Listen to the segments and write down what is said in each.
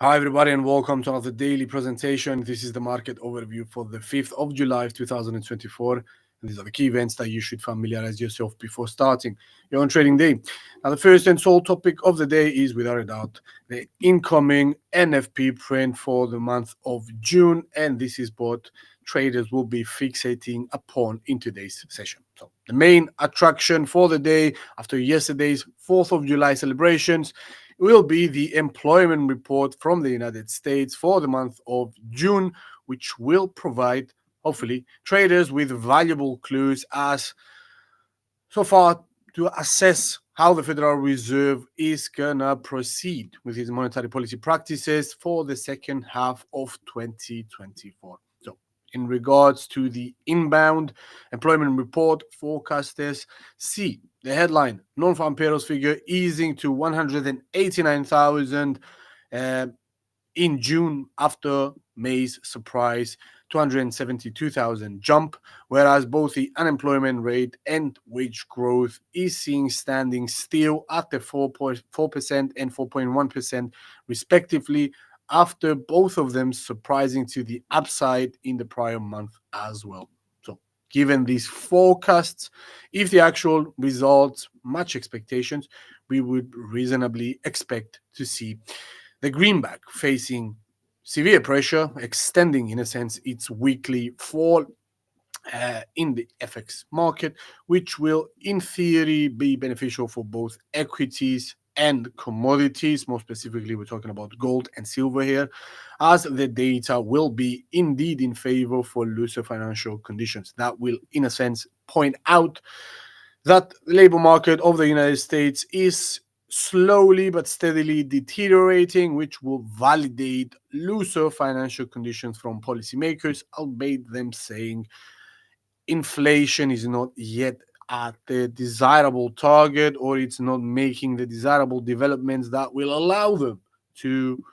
Hi, everybody, and welcome to another daily presentation. This is the market overview for the 5th of July, 2024. And these are the key events that you should familiarize yourself before starting your own trading day. Now, the first and sole topic of the day is, without a doubt, the incoming NFP print for the month of June. And this is what traders will be fixating upon in today's session. So, the main attraction for the day after yesterday's 4th of July celebrations will be the employment report from the United States for the month of June, which will provide, hopefully, traders with valuable clues as so far to assess how the Federal Reserve is gonna proceed with its monetary policy practices for the second half of 2024. So, in regards to the inbound employment report, forecasters see the headline non-farm payrolls figure easing to 189,000 in June after May's surprise 272,000 jump, whereas both the unemployment rate and wage growth is seen standing still at the 4.4% and 4.1% respectively, after both of them surprising to the upside in the prior month as well. So, given these forecasts, if the actual results match expectations, we would reasonably expect to see the greenback facing severe pressure, extending in a sense its weekly fall in the FX market, which will in theory be beneficial for both equities and commodities. More specifically, we're talking about gold and silver here, as the data will be indeed in favor for looser financial conditions. That will, in a sense, point out that the labor market of the United States is slowly but steadily deteriorating, which will validate looser financial conditions from policymakers, albeit them saying inflation is not yet at the desirable target, or it's not making the desirable developments that will allow them to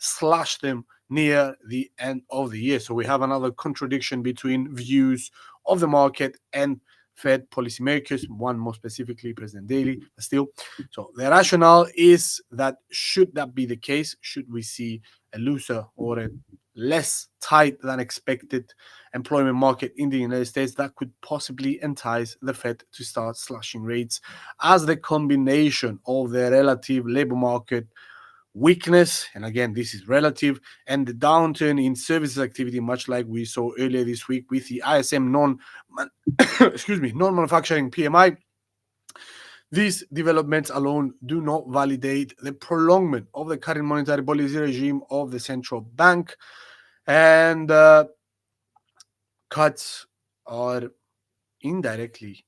slash them near the end of the year. So we have another contradiction between views of the market and Fed policymakers, one more specifically President Daly, but still. So the rationale is that should that be the case, should we see a looser or a less tight than expected employment market in the United States, that could possibly entice the Fed to start slashing rates, as the combination of the relative labor market weakness, and again this is relative, and the downturn in services activity, much like we saw earlier this week with the ISM non-manufacturing PMI. These developments alone do not validate the prolongment of the current monetary policy regime of the central bank, and cuts are indirectly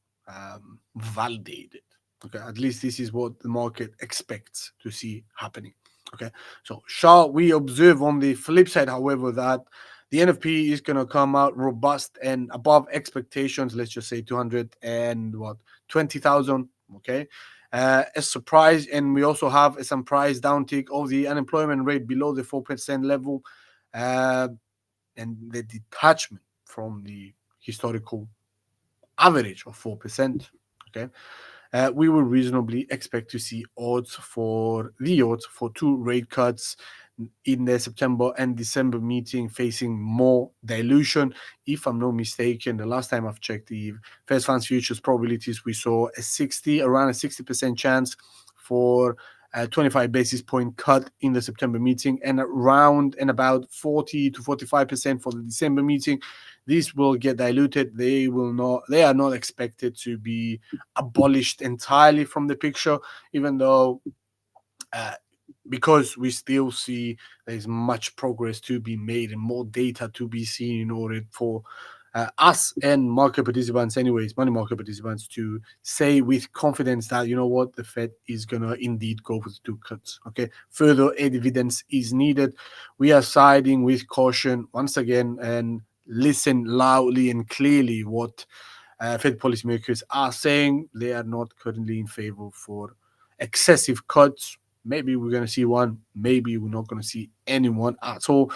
validated. Okay, at least this is what the market expects to see happening. Okay, so shall we observe on the flip side, however, that the NFP is going to come out robust and above expectations, let's just say 220,000, okay? A surprise, and we also have a surprise downtick of the unemployment rate below the 4% level, and the detachment from the historical average of 4%, okay? We will reasonably expect to see odds for two rate cuts in the September and December meeting facing more dilution. If I'm not mistaken, the last time I've checked the Fed funds futures probabilities, we saw around a 60% chance for a 25 basis point cut in the September meeting, and about 40 to 45% for the December meeting. These will get diluted. They are not expected to be abolished entirely from the picture, even though because we still see there's much progress to be made and more data to be seen in order for us and market participants, anyways, money market participants, to say with confidence that, you know what, the Fed is going to indeed go with two cuts. Okay, further evidence is needed. We are siding with caution once again and listen loudly and clearly what Fed policymakers are saying. They are not currently in favor for excessive cuts. Maybe we're going to see one, maybe we're not going to see anyone at all.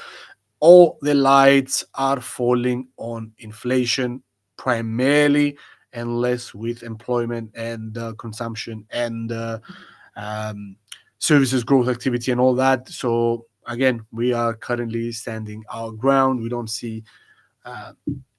All the lights are falling on inflation primarily, and less with employment and consumption and services growth activity and all that. So again, we are currently standing our ground. We don't see uh,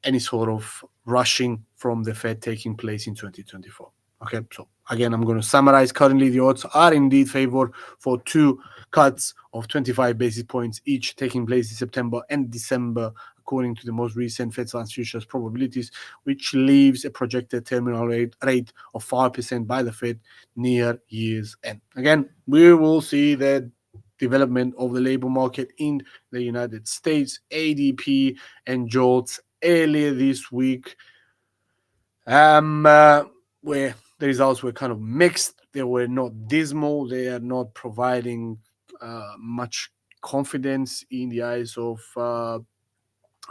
any sort of rushing from the Fed taking place in 2024. Okay, so again, I'm going to summarize. Currently, the odds are indeed favor for two cuts of 25 basis points each taking place in September and December, according to the most recent Fed Funds futures probabilities, which leaves a projected terminal rate of 5% by the Fed near year's end. Again, we will see the development of the labor market in the United States. ADP and jolts earlier this week, where the results were kind of mixed. They were not dismal. They are not providing much confidence in the eyes of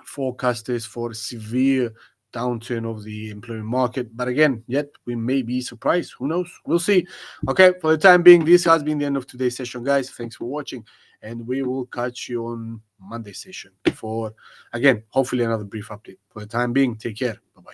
forecasters for severe downturn of the employment market. But again, yet we may be surprised. Who knows? We'll see. Okay, for the time being, this has been the end of today's session, guys. Thanks for watching, and we will catch you on Monday session for, again, hopefully another brief update. For the time being, take care. Bye-bye.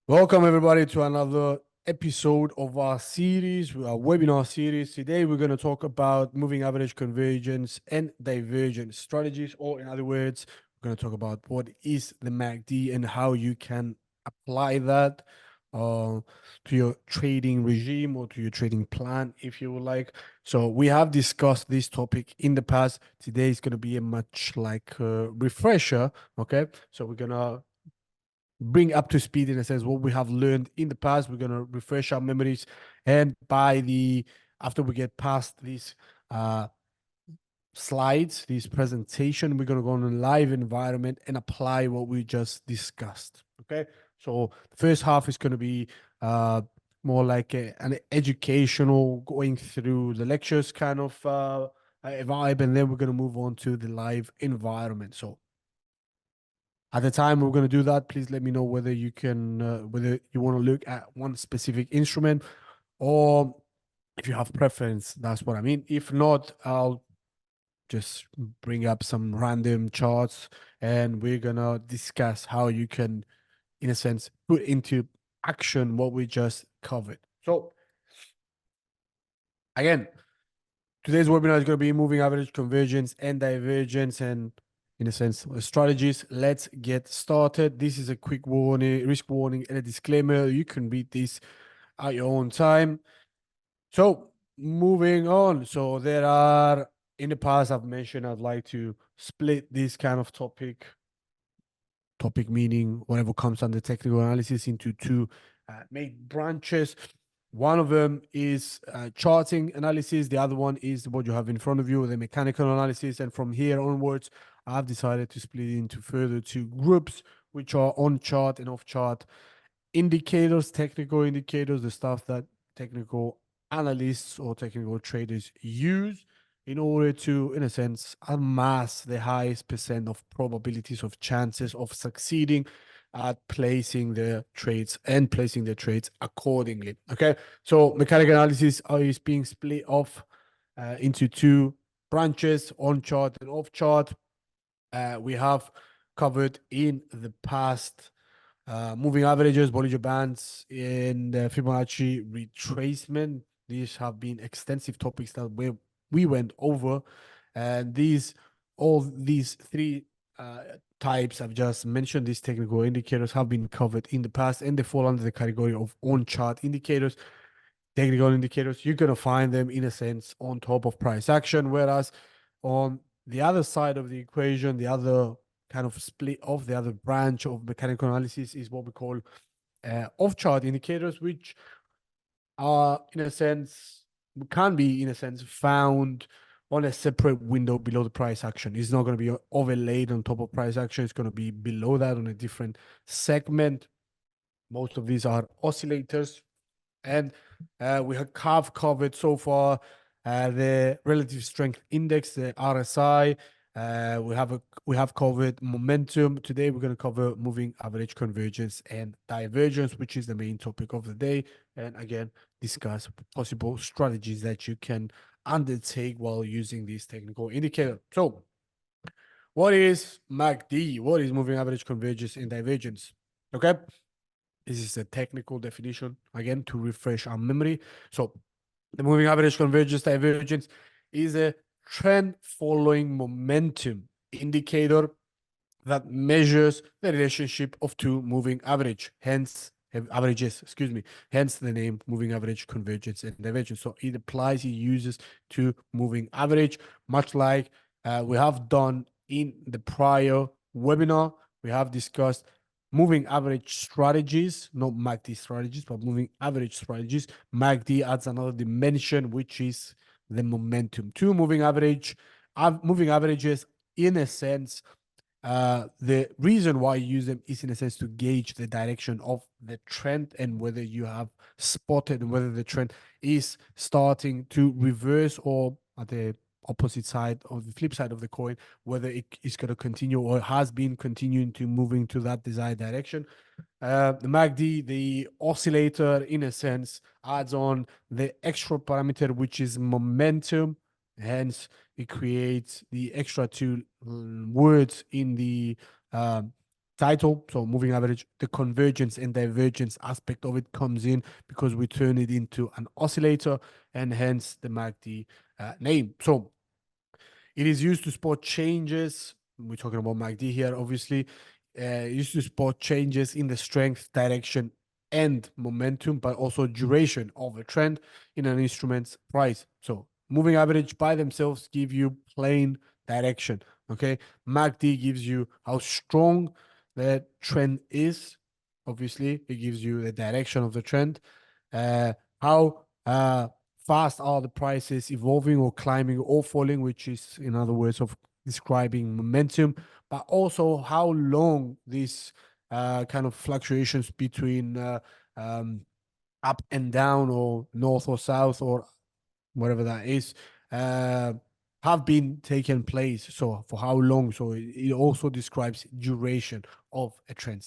Welcome, everybody, to another episode of our series, our webinar series. Today, we're going to talk about moving average convergence and divergence strategies, or in other words, we're going to talk about what is the MACD and how you can apply that to your trading regime or to your trading plan, if you would like. So we have discussed this topic in the past. Today is going to be a much like refresher. Okay, so we're going to bring up to speed in a sense what we have learned in the past. We're going to refresh our memories, and after we get past these slides, this presentation, we're going to go on a live environment and apply what we just discussed. Okay, so the first half is going to be more like an educational, going through the lectures kind of vibe, and then we're going to move on to the live environment. So at the time we're going to do that, please let me know whether you can, whether you want to look at one specific instrument, or if you have preference. That's what I mean. If not, I'll just bring up some random charts, and we're gonna discuss how you can, in a sense, put into action what we just covered. So again, today's webinar is going to be moving average convergence and divergence, and in a sense, strategies. Let's get started. This is a quick warning, risk warning, and a disclaimer. You can read this at your own time. So moving on. So there are, in the past, I've mentioned I'd like to split this kind of topic meaning whatever comes under technical analysis, into two main branches. One of them is charting analysis. The other one is what you have in front of you, the mechanical analysis. And from here onwards, I've decided to split it into further two groups, which are on chart and off chart indicators, technical indicators, the stuff that technical analysts or technical traders use in order to, in a sense, amass the highest percent of probabilities of chances of succeeding at placing their trades and placing their trades accordingly. Okay, so mechanical analysis is being split off into two branches, on chart and off chart. We have covered in the past moving averages, Bollinger Bands, and Fibonacci retracement. These have been extensive topics that we went over, and all these three types I've just mentioned, these technical indicators have been covered in the past, and they fall under the category of on-chart indicators. Technical indicators, you're going to find them in a sense on top of price action, whereas on the other side of the equation, the other kind of split of the other branch of mechanical analysis is what we call off-chart indicators, which are in a sense can be in a sense found on a separate window below the price action. It's not going to be overlaid on top of price action. It's going to be below that on a different segment. Most of these are oscillators. And we have covered so far the relative strength index, the RSI. We have covered momentum. Today we're going to cover moving average convergence and divergence, which is the main topic of the day. And again, discuss possible strategies that you can undertake while using this technical indicator. So, what is MACD? What is moving average convergence and divergence? Okay. This is a technical definition, again, to refresh our memory. So the moving average convergence divergence is a trend following momentum indicator that measures the relationship of two moving averages, hence the name moving average convergence and divergence. So it applies, it uses to moving average, much like we have done in the prior webinar. We have discussed moving average strategies, not MACD strategies, but moving average strategies. MACD adds another dimension, which is the momentum. Two moving averages, in a sense, the reason why you use them is in a sense to gauge the direction of the trend and whether you have spotted whether the trend is starting to reverse, or at the opposite side or the flip side of the coin, whether it is going to continue or has been continuing to moving to that desired direction. The MACD, the oscillator, in a sense, adds on the extra parameter, which is momentum. Hence, it creates the extra two words in the title. So moving average, the convergence and divergence aspect of it comes in because we turn it into an oscillator, and hence the MACD name. So it is used to spot changes. We're talking about MACD here, obviously. Used to spot changes in the strength, direction, and momentum, but also duration of a trend in an instrument's price. So moving average by themselves give you plain direction. Okay, MACD gives you how strong the trend is. Obviously, it gives you the direction of the trend. How fast are the prices evolving or climbing or falling, which is in other words of describing momentum, but also how long these kind of fluctuations between up and down or north or south or whatever that is have been taken place. So for how long? So it also describes duration of a trend.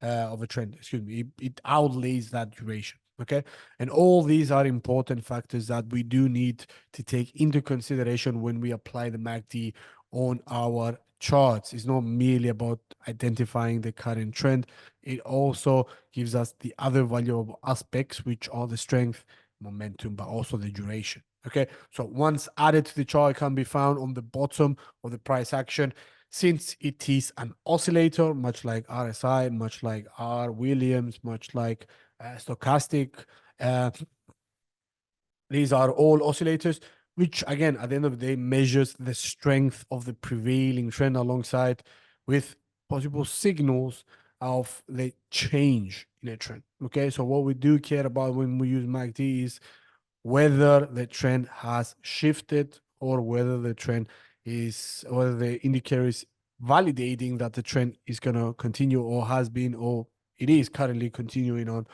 It outlays that duration. Okay, and all these are important factors that we do need to take into consideration when we apply the MACD on our charts. It's not merely about identifying the current trend. It also gives us the other valuable aspects, which are the strength, momentum, but also the duration. Okay, so once added to the chart, it can be found on the bottom of the price action. Since it is an oscillator, much like RSI, much like R Williams, much like stochastic, these are all oscillators, which again, at the end of the day, measures the strength of the prevailing trend alongside with possible signals of the change in a trend. Okay, so what we do care about when we use MACD is whether the trend has shifted or whether the indicator is validating that the trend is going to continue or has been or it is currently continuing on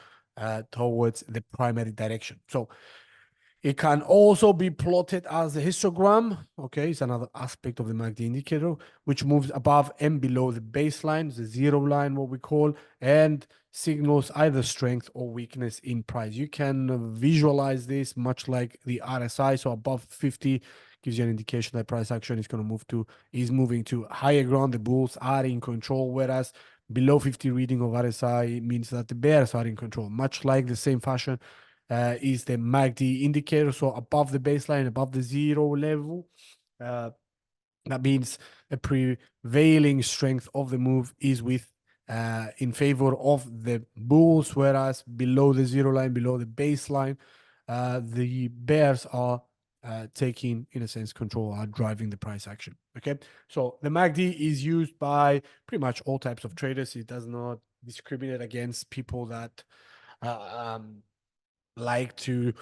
towards the primary direction. So it can also be plotted as a histogram. Okay, it's another aspect of the MACD indicator, which moves above and below the baseline, the zero line, what we call, and signals either strength or weakness in price. You can visualize this much like the RSI. So above 50 gives you an indication that price action is moving to higher ground. The bulls are in control, whereas below 50 reading of RSI means that the bears are in control. Much like the same fashion is the MACD indicator. So above the baseline, above the zero level, That means the prevailing strength of the move is in favor of the bulls, whereas below the zero line, below the baseline, the bears are taking, in a sense, control, are driving the price action. Okay, so the MACD is used by pretty much all types of traders. It does not discriminate against people that like to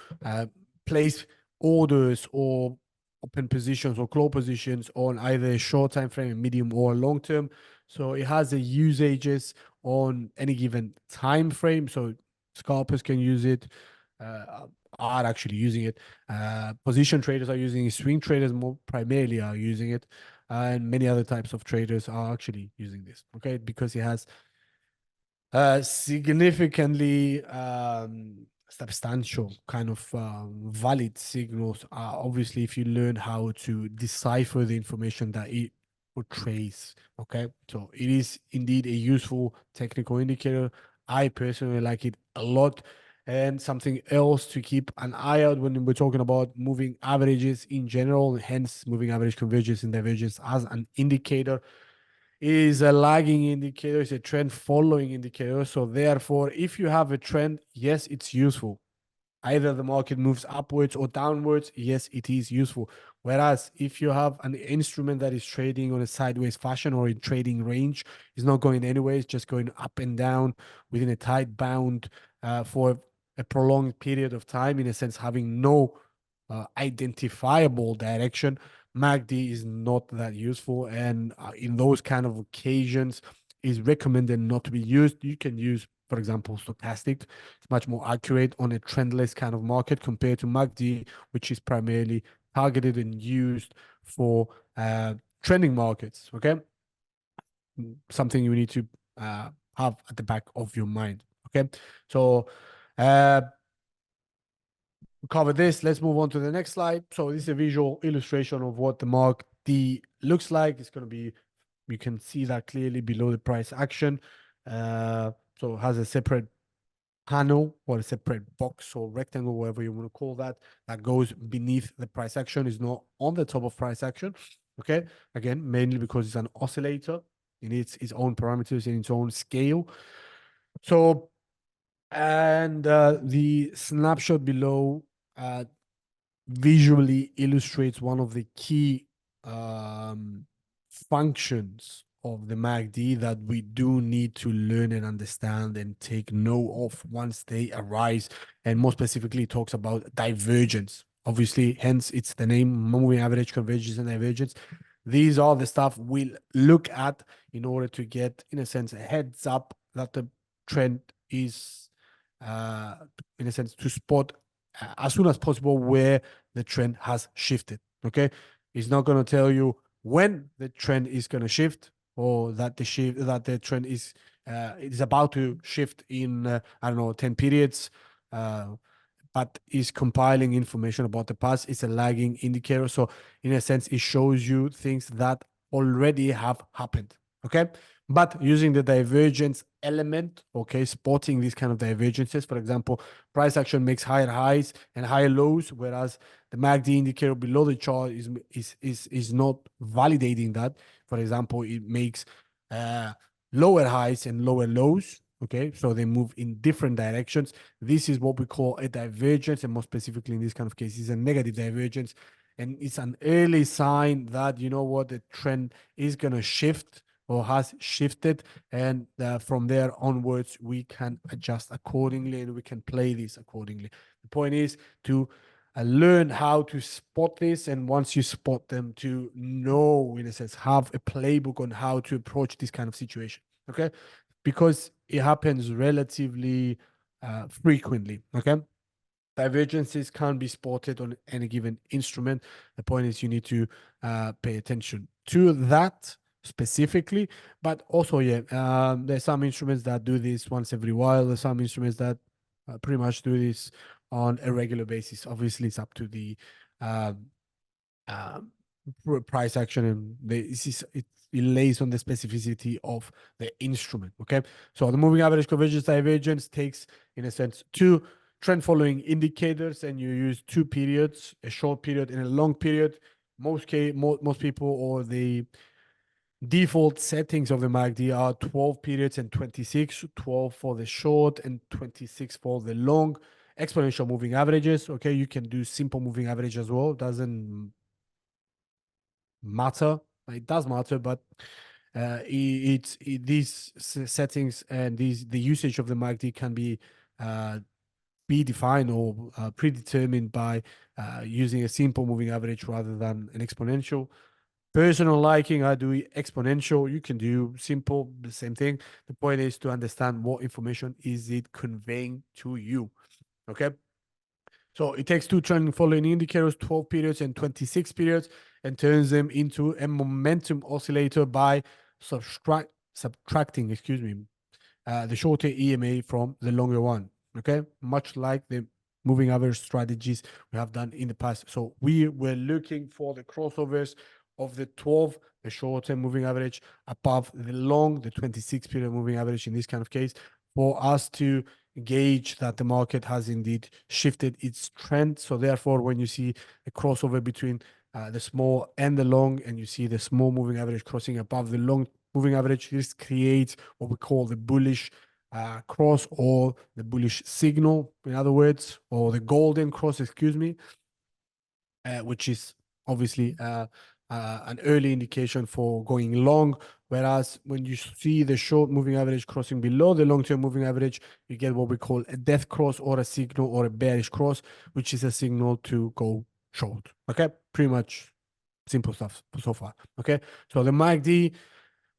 place orders or open positions or close positions on either a short time frame, medium or long term. So it has the usages on any given time frame. So scalpers can use it, are actually using it. Position traders are using it. Swing traders more primarily are using it, and many other types of traders are actually using this. Okay, because it has significantly substantial kind of valid signals. Obviously, if you learn how to decipher the information that it portrays. Okay, so it is indeed a useful technical indicator. I personally like it a lot. And something else to keep an eye out when we're talking about moving averages in general, hence moving average convergence and divergence as an indicator, is a lagging indicator, it's a trend following indicator. So therefore, if you have a trend, yes, it's useful. Either the market moves upwards or downwards, yes, it is useful. Whereas if you have an instrument that is trading on a sideways fashion or in trading range, it's not going anywhere, it's just going up and down within a tight bound for a prolonged period of time, in a sense, having no identifiable direction, MACD is not that useful. And in those kind of occasions, is recommended not to be used. You can use, for example, stochastic. It's much more accurate on a trendless kind of market compared to MACD, which is primarily targeted and used for trending markets. Okay, something you need to have at the back of your mind. Okay, so cover this. Let's move on to the next slide. So this is a visual illustration of what the Mark D looks like. It's going to be, you can see that clearly below the price action. So it has a separate panel or a separate box or rectangle, whatever you want to call that, that goes beneath the price action. Is not on the top of price action. Okay, again, mainly because it's an oscillator. It needs its own parameters in its own scale. So, and the snapshot below visually illustrates one of the key functions of the MACD that we do need to learn and understand and take note of once they arise. And more specifically, it talks about divergence. Obviously, hence it's the name, moving average, convergence, and divergence. These are the stuff we'll look at in order to get, in a sense, a heads up that the trend is, in a sense, to spot as soon as possible where the trend has shifted. Okay, it's not going to tell you when the trend is going to shift, or that the trend is about to shift in I don't know, 10 periods, but is compiling information about the past. It's a lagging indicator, so in a sense it shows you things that already have happened. Okay, but using the divergence element, okay, spotting these kind of divergences. For example, price action makes higher highs and higher lows, whereas the MACD indicator below the chart is not validating that. For example, it makes lower highs and lower lows. Okay, so they move in different directions. This is what we call a divergence, and more specifically in this kind of cases, a negative divergence. And it's an early sign that, you know what, the trend is going to shift or has shifted, and from there onwards we can adjust accordingly and we can play this accordingly. The point is to learn how to spot this, and once you spot them, to know, in a sense, have a playbook on how to approach this kind of situation. Okay, because it happens relatively frequently. Okay, divergences can't be spotted on any given instrument. The point is you need to pay attention to that specifically, but also, there's some instruments that do this once every while. There's some instruments that pretty much do this on a regular basis. Obviously, it's up to the um, price action, and it lays on the specificity of the instrument. Okay, so the moving average, convergence, divergence takes, in a sense, two trend following indicators, and you use two periods, a short period and a long period. most people, or the default settings of the MACD are 12 periods and 26, 12 for the short and 26 for the long exponential moving averages. Okay, you can do simple moving average as well. Doesn't matter. It does matter, but these settings and the usage of the MACD can be defined or predetermined by using a simple moving average rather than an exponential. Personal liking, I do exponential. You can do simple, the same thing. The point is to understand what information is it conveying to you. Okay. So it takes two trending following indicators, 12 periods and 26 periods, and turns them into a momentum oscillator by subtracting, the shorter EMA from the longer one. Okay, much like the moving average strategies we have done in the past. So we were looking for the crossovers of the 12, the short-term moving average, above the long, the 26-period moving average in this kind of case, for us to gauge that the market has indeed shifted its trend. So therefore, when you see a crossover between the small and the long, and you see the small moving average crossing above the long moving average, this creates what we call the bullish cross, or the bullish signal, in other words, or the golden cross, which is obviously an early indication for going long. Whereas when you see the short moving average crossing below the long-term moving average, you get what we call a death cross, or a signal, or a bearish cross, which is a signal to go short. Okay, pretty much simple stuff so far. Okay, so the MACD,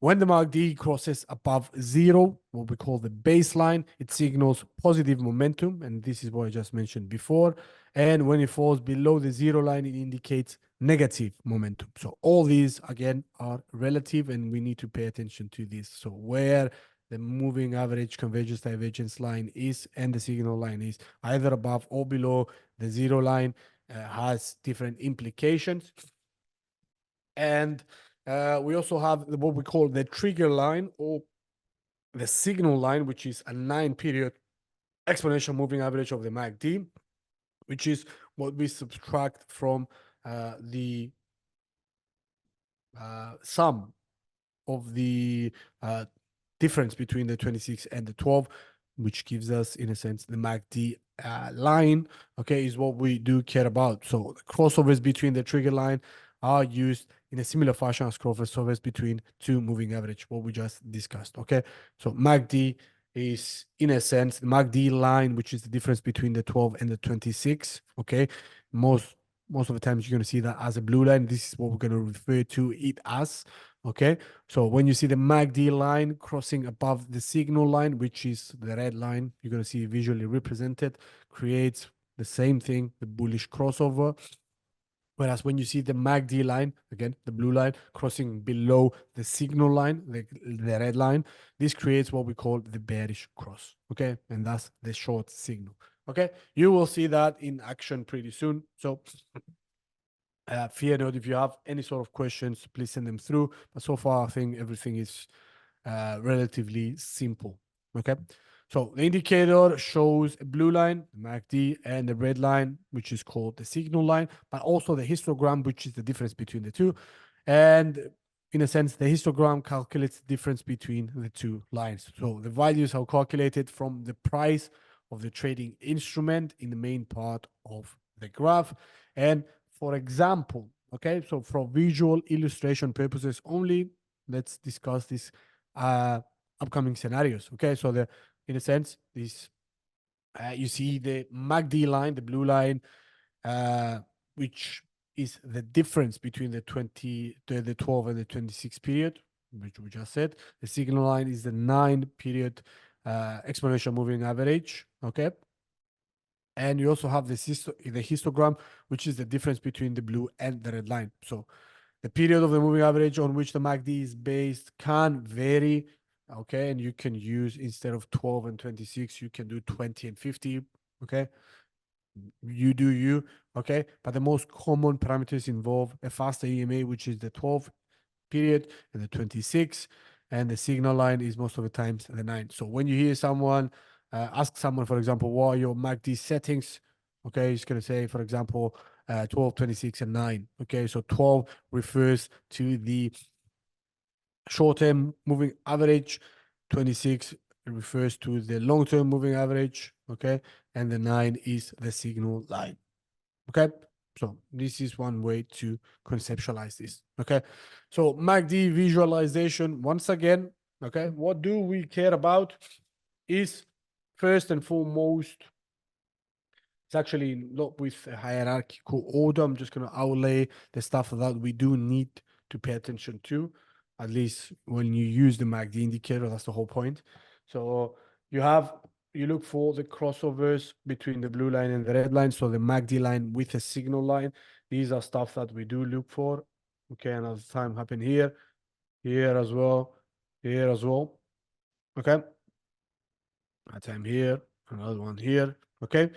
when the MACD crosses above zero, what we call the baseline, it signals positive momentum, and this is what I just mentioned before. And when it falls below the zero line, it indicates negative momentum. So all these, again, are relative, and we need to pay attention to this. So where the moving average convergence divergence line is and the signal line is either above or below the zero line has different implications. And we also have what we call the trigger line, or the signal line, which is a 9-period exponential moving average of the MACD, which is what we subtract from the sum of the difference between the 26 and the 12, which gives us, in a sense, the MACD line, okay, is what we do care about. So the crossovers between the trigger line are used in a similar fashion as crossovers between two moving average, what we just discussed, okay? So MACD is, in a sense, the MACD line, which is the difference between the 12 and the 26, okay? Most of the times you're going to see that as a blue line. This is what we're going to refer to it as, okay? So when you see the MACD line crossing above the signal line, which is the red line, you're going to see visually represented, creates the same thing, the bullish crossover. Whereas when you see the MACD line, again, the blue line, crossing below the signal line, the red line, this creates what we call the bearish cross, okay? And that's the short signal, okay? You will see that in action pretty soon. So fear not, if you have any sort of questions, please send them through. But so far, I think everything is relatively simple, okay? So the indicator shows a blue line, the MACD, and the red line, which is called the signal line, but also the histogram, which is the difference between the two. And in a sense, the histogram calculates the difference between the two lines. So the values are calculated from the price of the trading instrument in the main part of the graph. And for example, okay, so for visual illustration purposes only, let's discuss this upcoming scenarios. Okay, so in a sense, this you see the MACD line, the blue line, which is the difference between the 12 and the 26 period, which we just said. The signal line is the 9-period exponential moving average. Okay. And you also have the histogram, which is the difference between the blue and the red line. So the period of the moving average on which the MACD is based can vary, okay? And you can use, instead of 12 and 26, you can do 20 and 50, okay? You do you, okay? But the most common parameters involve a faster EMA, which is the 12 period, and the 26, and the signal line is most of the times the 9. So when you hear someone, ask someone, for example, what are your MACD settings? Okay, he's going to say, for example, 12, 26, and 9. Okay, so 12 refers to the short-term moving average, 26 refers to the long-term moving average, okay, and the 9 is the signal line. Okay, so this is one way to conceptualize this. Okay, so MACD visualization, once again, okay, what do we care about is first and foremost, it's actually not with a hierarchical order. I'm just going to outlay the stuff that we do need to pay attention to, at least when you use the MACD indicator. That's the whole point. So you look for the crossovers between the blue line and the red line. So the MACD line with a signal line. These are stuff that we do look for. Okay, another time happen here, here as well, here as well. Okay, a time here, another one here. Okay,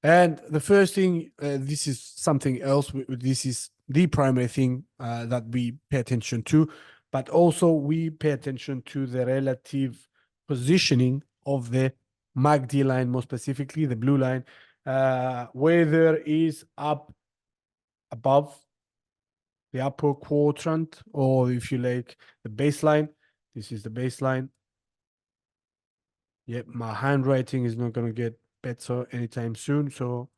and the first thing, this is something else. This is the primary thing that we pay attention to, but also we pay attention to the relative positioning of the MACD line, more specifically the blue line, whether is up above the upper quadrant, or if you like the baseline. This is the baseline. Yep, my handwriting is not going to get better anytime soon, so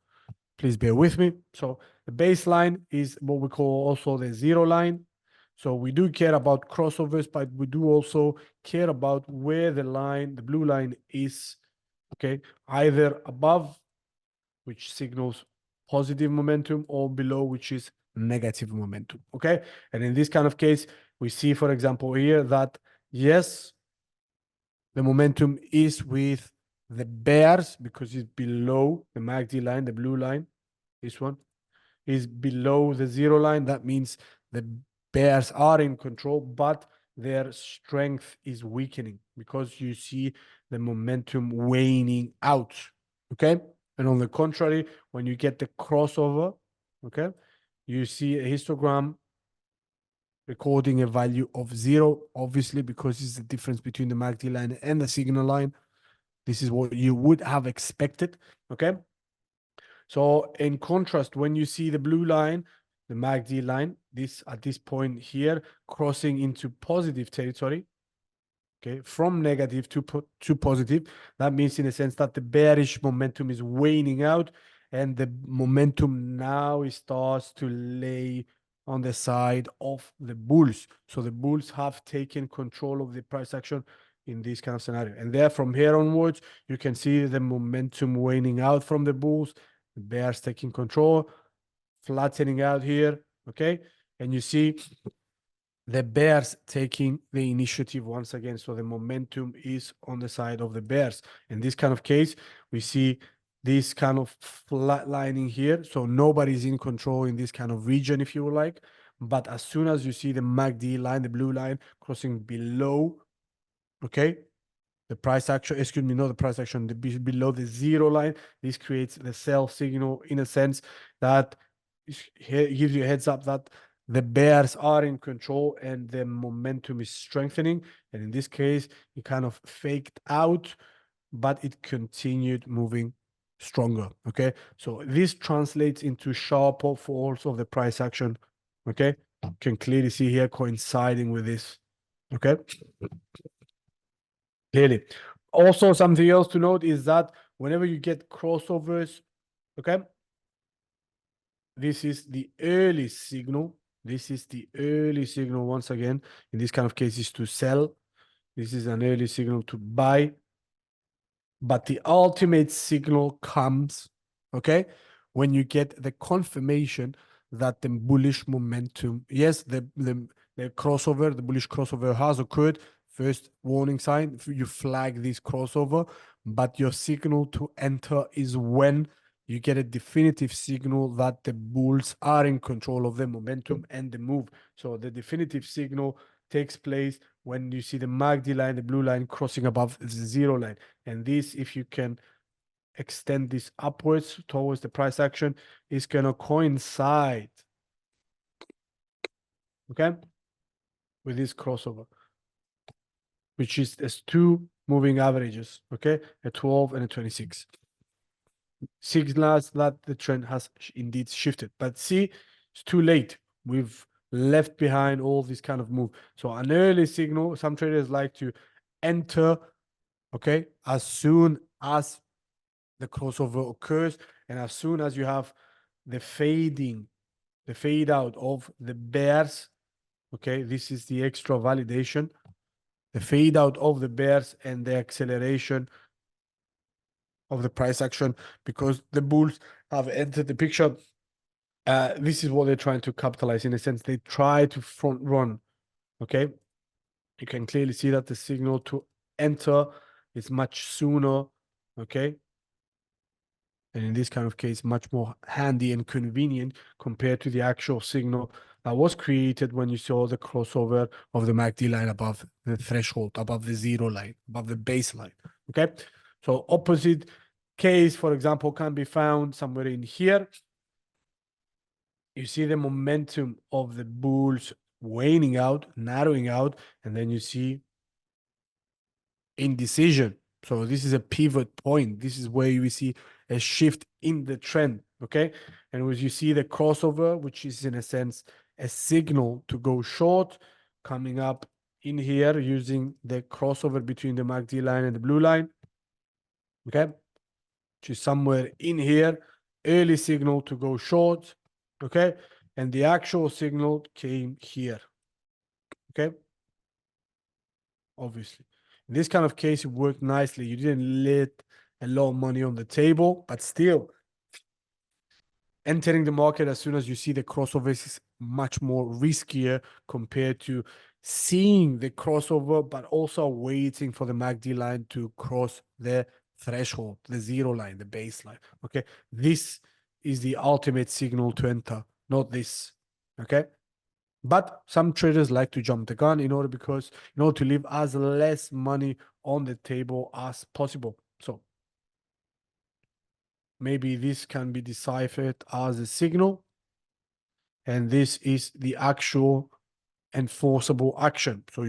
please bear with me. So the baseline is what we call also the zero line. So we do care about crossovers, but we do also care about where the line, the blue line is, okay, either above, which signals positive momentum, or below, which is negative momentum, okay? And in this kind of case, we see, for example, here that, yes, the momentum is with the bears because it's below the MACD line, the blue line. This one is below the zero line. That means the bears are in control, but their strength is weakening because you see the momentum waning out. Okay. And on the contrary, when you get the crossover, okay, you see a histogram recording a value of 0, obviously, because it's the difference between the MACD line and the signal line. This is what you would have expected, okay? So in contrast, when you see the blue line, the MACD line, this at this point here, crossing into positive territory, okay, from negative to positive, that means in a sense that the bearish momentum is waning out and the momentum now starts to lay on the side of the bulls. So the bulls have taken control of the price action in this kind of scenario. And there from here onwards, you can see the momentum waning out from the bulls, the bears taking control, flattening out here, okay? And you see the bears taking the initiative once again. So the momentum is on the side of the bears. In this kind of case, we see this kind of flatlining here. So nobody's in control in this kind of region, if you like. But as soon as you see the MACD line, the blue line crossing below, okay, the price action, excuse me, not the price action, below the zero line, this creates the sell signal in a sense that gives you a heads up that the bears are in control and the momentum is strengthening. And in this case, it kind of faked out, but it continued moving stronger. Okay. So this translates into sharper falls of the price action. Okay. You can clearly see here coinciding with this. Okay. Clearly. Also, something else to note is that whenever you get crossovers, okay, this is the early signal. This is the early signal once again. In this kind of cases to sell. This is an early signal to buy. But the ultimate signal comes, okay, when you get the confirmation that the bullish momentum, yes, the crossover, the bullish crossover has occurred. First warning sign, you flag this crossover, but your signal to enter is when you get a definitive signal that the bulls are in control of the momentum and the move. So the definitive signal takes place when you see the MACD line, the blue line crossing above the zero line. And this, if you can extend this upwards towards the price action, is going to coincide, okay, with this crossover, which is as two moving averages, okay, a 12 and a 26. signals that the trend has indeed shifted. But see, it's too late. We've left behind all this kind of move. So an early signal, some traders like to enter, okay, as soon as the crossover occurs and as soon as you have the fade out of the bears, okay, this is the extra validation, the fade out of the bears and the acceleration of the price action because the bulls have entered the picture. This is what they're trying to capitalize. In a sense, they try to front run. Okay, you can clearly see that the signal to enter is much sooner. Okay, and in this kind of case, much more handy and convenient compared to the actual signal that was created when you saw the crossover of the MACD line above the threshold, above the zero line, above the baseline. Okay, so opposite case, for example, can be found somewhere in here. You see the momentum of the bulls waning out, narrowing out, and then you see indecision. So this is a pivot point. This is where you see a shift in the trend, okay? And as you see the crossover, which is in a sense a signal to go short, coming up in here using the crossover between the MACD line and the blue line, okay? Which is somewhere in here, early signal to go short, okay? And the actual signal came here, okay? Obviously. In this kind of case, it worked nicely. You didn't let a lot of money on the table, but still entering the market as soon as you see the crossover is much more riskier compared to seeing the crossover, but also waiting for the MACD line to cross the threshold, the zero line, the baseline. Okay. This is the ultimate signal to enter, not this. Okay. But some traders like to jump the gun in order to leave as less money on the table as possible. So maybe this can be deciphered as a signal, and this is the actual enforceable action. So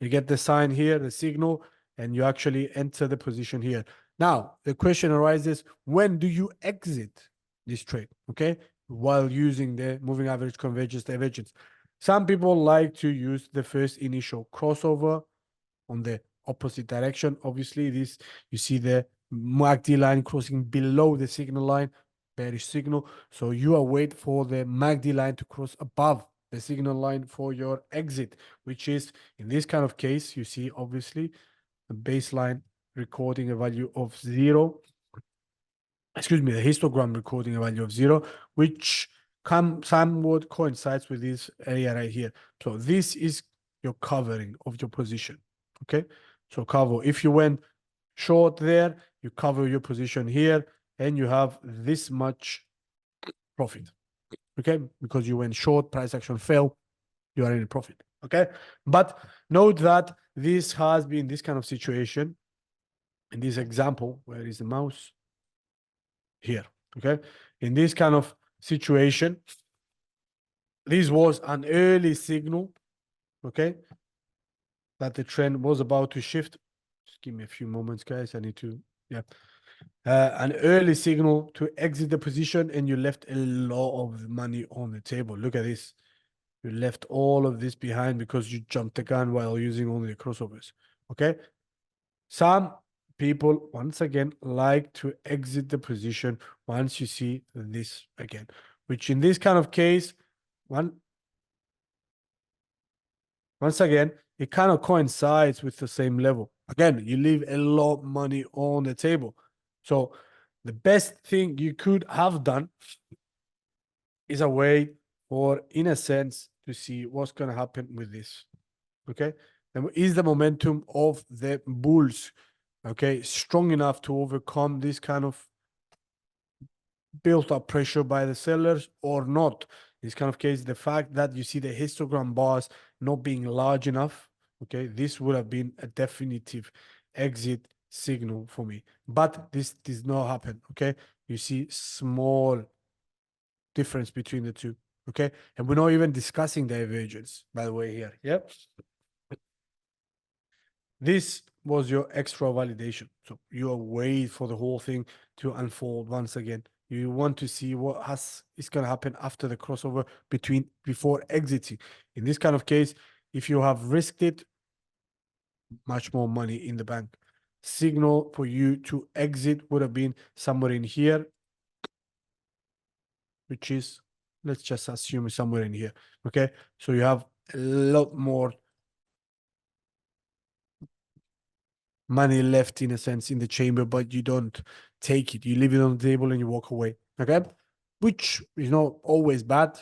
you get the sign here, the signal, and you actually enter the position here. Now, the question arises, when do you exit this trade, okay? While using the moving average convergence divergence. Some people like to use the first initial crossover on the opposite direction. Obviously, you see the MACD line crossing below the signal line, bearish signal. So you await for the MACD line to cross above the signal line for your exit, which is in this kind of case, you see obviously the baseline recording a value of 0. Excuse me, the histogram recording a value of 0, which somewhat coincides with this area right here. So this is your covering of your position. Okay, so cover. If you went short there, you cover your position here, and you have this much profit. Okay, because you went short, price action fell, you are in a profit. Okay, but note that this has been this kind of situation. In this example, where is the mouse? Here. Okay, in this kind of situation, this was an early signal. Okay, that the trend was about to shift. Just give me a few moments, guys. I need to, yeah. An early signal to exit the position, and you left a lot of money on the table. Look at this. You left all of this behind because you jumped the gun while using only the crossovers. Okay. Some people, once again, like to exit the position once you see this again, which in this kind of case, once again, it kind of coincides with the same level. Again, you leave a lot of money on the table. So the best thing you could have done is a way for, in a sense, to see what's going to happen with this. Okay. And is the momentum of the bulls, okay, strong enough to overcome this kind of built up pressure by the sellers or not? This kind of case, the fact that you see the histogram bars not being large enough, okay, this would have been a definitive exit signal for me. But this does not happen, okay? You see small difference between the two, okay? And we're not even discussing divergence, by the way, here, yeah? This was your extra validation. So you are wait for the whole thing to unfold once again. You want to see what is going to happen after the crossover before exiting. In this kind of case, if you have risked it, much more money in the bank. Signal for you to exit would have been somewhere in here, which is, let's just assume somewhere in here. Okay, so you have a lot more money left, in a sense, in the chamber, but you don't take it. You leave it on the table and you walk away. Okay, which is not always bad.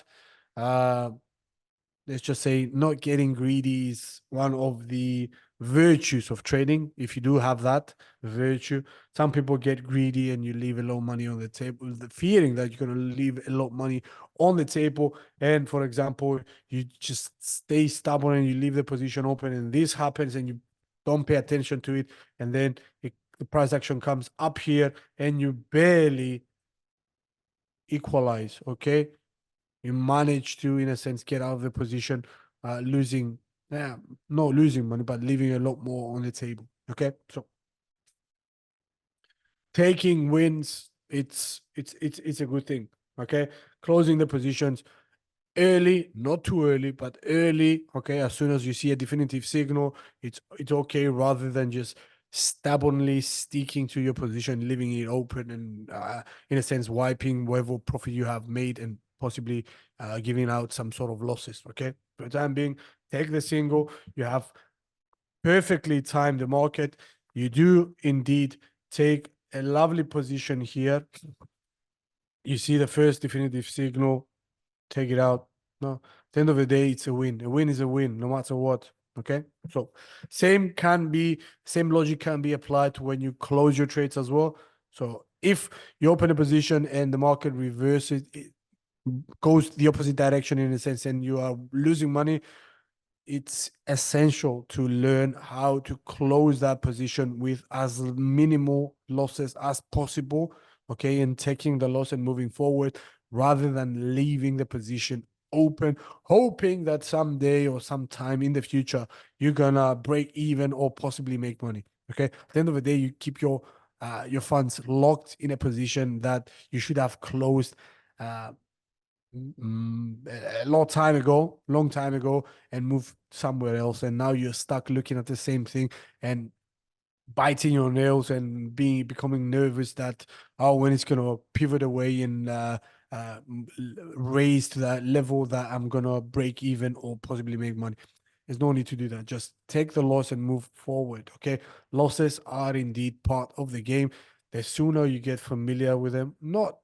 Let's just say not getting greedy is one of the virtues of trading. If you do have that virtue, some people get greedy and you leave a lot of money on the table, the fearing that you're going to leave a lot of money on the table. And for example, you just stay stubborn and you leave the position open, and this happens and you don't pay attention to it. And then the price action comes up here and you barely equalize. Okay, you manage to, in a sense, get out of the position, losing, not losing money, but leaving a lot more on the table. Okay, so taking wins, it's a good thing. Okay, closing the positions early, not too early, but early. Okay, as soon as you see a definitive signal, it's okay, rather than just stubbornly sticking to your position, leaving it open, and in a sense wiping whatever profit you have made and possibly giving out some sort of losses. Okay, for the time being, take the single. You have perfectly timed the market. You do indeed take a lovely position here. You see the first definitive signal, take it out. No, at the end of the day, it's a win. A win is a win, no matter what. Okay, so same logic can be applied to when you close your trades as well. So if you open a position and the market reverses, it goes the opposite direction, in a sense, and you are losing money, it's essential to learn how to close that position with as minimal losses as possible. Okay, and taking the loss and moving forward, rather than leaving the position open, hoping that someday or sometime in the future you're gonna break even or possibly make money. Okay, at the end of the day, you keep your funds locked in a position that you should have closed a long time ago, and move somewhere else, and now you're stuck looking at the same thing and biting your nails and becoming nervous that, oh, when it's gonna pivot away and raise to that level that I'm gonna break even or possibly make money. There's no need to do that. Just take the loss and move forward. Okay, losses are indeed part of the game. The sooner you get familiar with them, not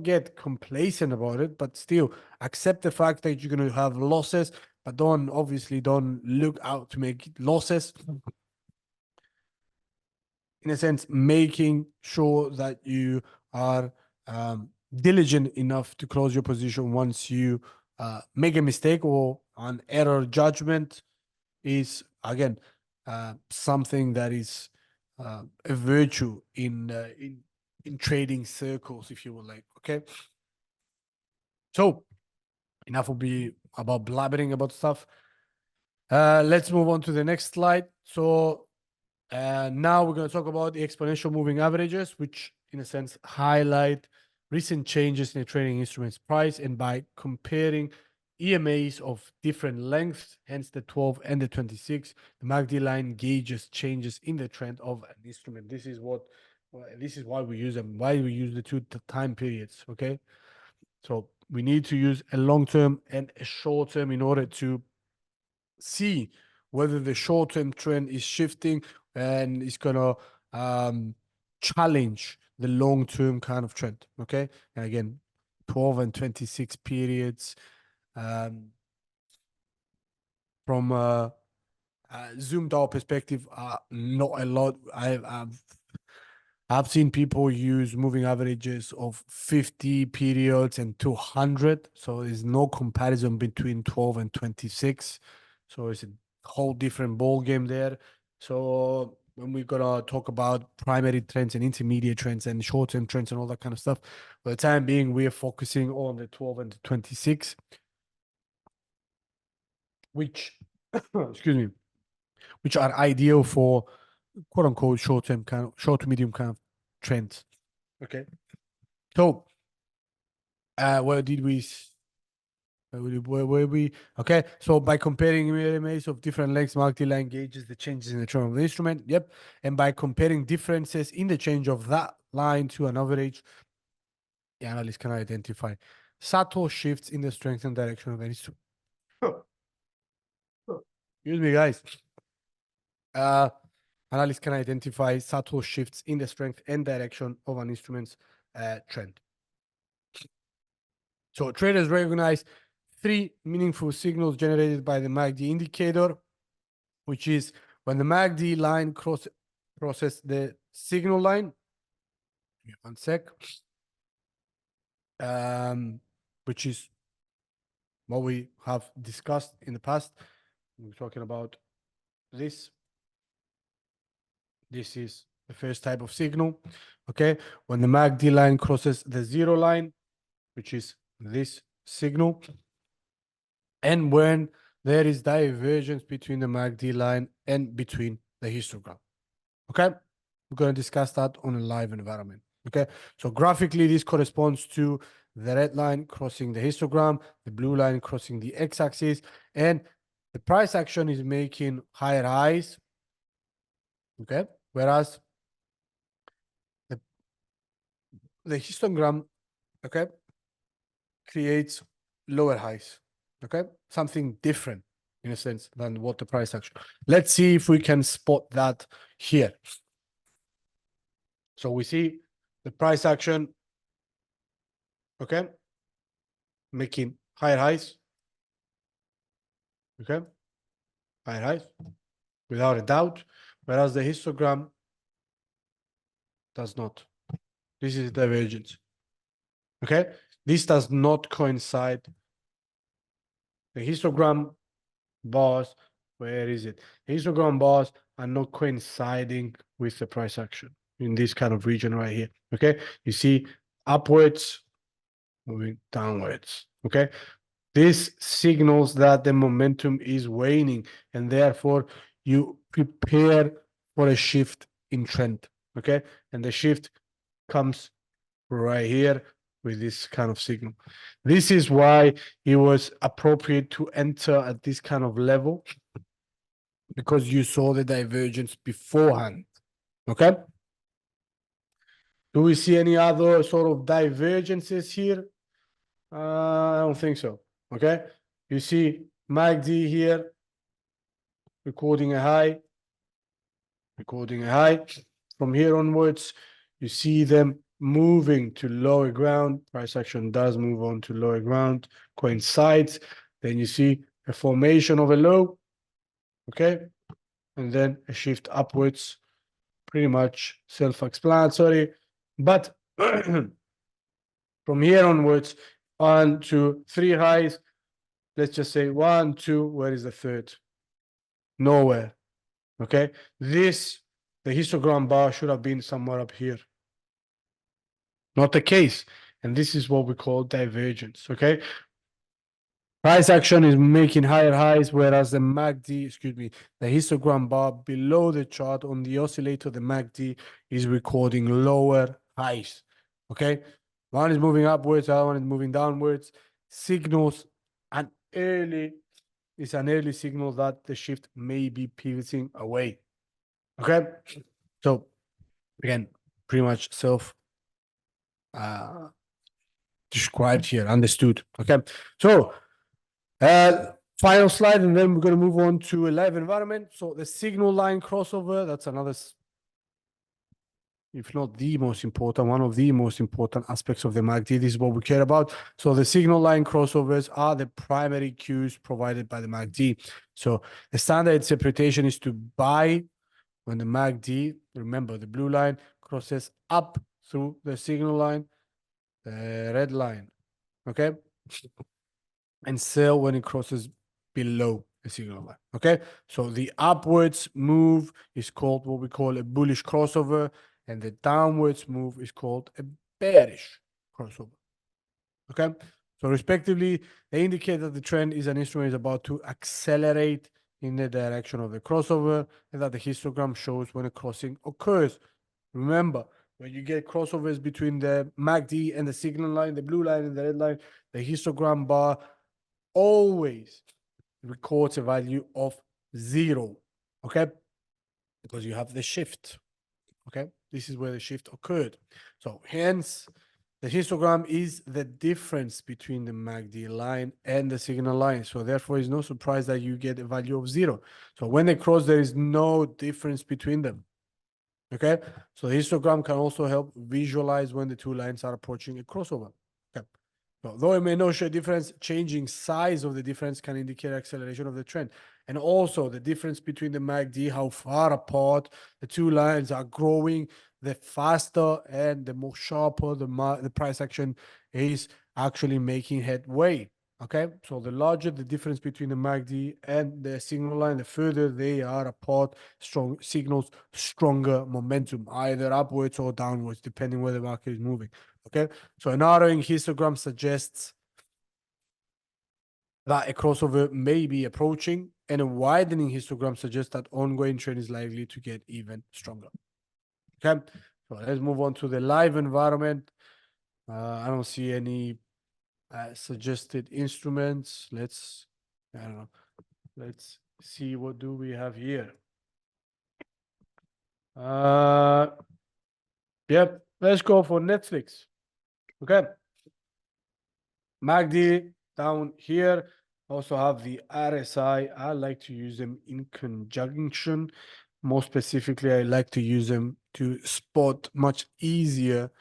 get complacent about it, but still accept the fact that you're going to have losses, but don't look out to make losses. In a sense, making sure that you are diligent enough to close your position once you make a mistake or an error judgment is, again, something that is a virtue in trading circles, if you will, like. Okay, so enough will be about blabbering about stuff. Let's move on to the next slide. So now we're going to talk about the exponential moving averages, which in a sense highlight recent changes in the trading instrument's price, and by comparing EMAs of different lengths, hence the 12 and the 26, the MACD line gauges changes in the trend of an instrument. This is why we use them, why we use the two time periods. Okay, so we need to use a long term and a short term in order to see whether the short term trend is shifting and is going to challenge the long term kind of trend. Okay, and again, 12 and 26 periods, from a zoomed out perspective, are not a lot. I've seen people use moving averages of 50 periods and 200. So there's no comparison between 12 and 26. So it's a whole different ball game there. So when we're gonna talk about primary trends and intermediate trends and short-term trends and all that kind of stuff, for the time being, we're focusing on the 12 and the 26, which excuse me, which are ideal for quote unquote short to medium kind of trends. Okay. So where did we where were we? Okay, so by comparing EMAs of different lengths, multi-line gauges the changes in the trend of the instrument. Yep. And by comparing differences in the change of that line to an average, the analyst can identify subtle shifts in the strength and direction of any instrument. Excuse me, guys. Analysts can identify subtle shifts in the strength and direction of an instrument's trend. So traders recognize three meaningful signals generated by the MACD indicator, which is when the MACD line crosses the signal line. Give me 1 sec. Which is what we have discussed in the past. We're talking about this. This is the first type of signal. Okay, when the MACD line crosses the zero line, which is this signal, and when there is divergence between the MACD line and between the histogram. Okay, we're going to discuss that on a live environment. Okay, so graphically, this corresponds to the red line crossing the histogram, the blue line crossing the x-axis, and the price action is making higher highs. Okay, whereas the histogram, okay, creates lower highs. Okay, something different in a sense than what the price action. Let's see if we can spot that here. So we see the price action, okay, making higher highs, okay, higher highs, without a doubt, whereas the histogram does not. This is divergence, okay? This does not coincide. The histogram bars, where is it? The histogram bars are not coinciding with the price action in this kind of region right here, okay? You see upwards, moving downwards, okay? This signals that the momentum is waning, and therefore you prepare for a shift in trend, okay? And the shift comes right here with this kind of signal. This is why it was appropriate to enter at this kind of level, because you saw the divergence beforehand, okay? Do we see any other sort of divergences here? I don't think so, okay? You see MACD here, recording a high. From here onwards, you see them moving to lower ground. Price action does move on to lower ground, coincides. Then you see a formation of a low, okay? And then a shift upwards, pretty much self-explanatory. But from here onwards, 1, 2, 3 highs. Let's just say 1, 2, where is the third? Nowhere, okay? The histogram bar should have been somewhere up here. Not the case. And this is what we call divergence, okay? Price action is making higher highs, whereas the MACD, the histogram bar below the chart on the oscillator, the MACD is recording lower highs, okay? One is moving upwards, the other one is moving downwards. Signals an early signal that the shift may be pivoting away, okay? So again, pretty much described here, understood, okay? So final slide, and then we're going to move on to a live environment. So the signal line crossover, that's another, if not the most important, one of the most important aspects of the MACD. This is what we care about. So the signal line crossovers are the primary cues provided by the MACD. So the standard interpretation is to buy when the MACD, remember the blue line, crosses up through the signal line, the red line, okay? And sell when it crosses below the signal line, okay? So the upwards move is called what we call a bullish crossover, and the downwards move is called a bearish crossover, okay? So respectively, they indicate that the trend is an instrument is about to accelerate in the direction of the crossover, and that the histogram shows when a crossing occurs. Remember, when you get crossovers between the MACD and the signal line, the blue line and the red line, the histogram bar always records a value of 0, okay? Because you have the shift, okay? This is where the shift occurred. So hence, the histogram is the difference between the MACD line and the signal line. So therefore, it's no surprise that you get a value of 0. So when they cross, there is no difference between them. Okay, so the histogram can also help visualize when the two lines are approaching a crossover. Okay, so though it may not show a difference, changing size of the difference can indicate acceleration of the trend. And also the difference between the MACD, how far apart the two lines are growing, the faster and the more sharper the price action is actually making headway. Okay, so the larger the difference between the MACD and the signal line, the further they are apart, strong signals stronger momentum, either upwards or downwards, depending where the market is moving. Okay, so a narrowing histogram suggests that a crossover may be approaching, and a widening histogram suggests that ongoing trend is likely to get even stronger. Okay, so let's move on to the live environment. I don't see any suggested instruments. I don't know. Let's see, what do we have here? Yep, let's go for Netflix. Okay. MACD down here. Also have the RSI. I like to use them in conjunction. More specifically, I like to use them to spot much easier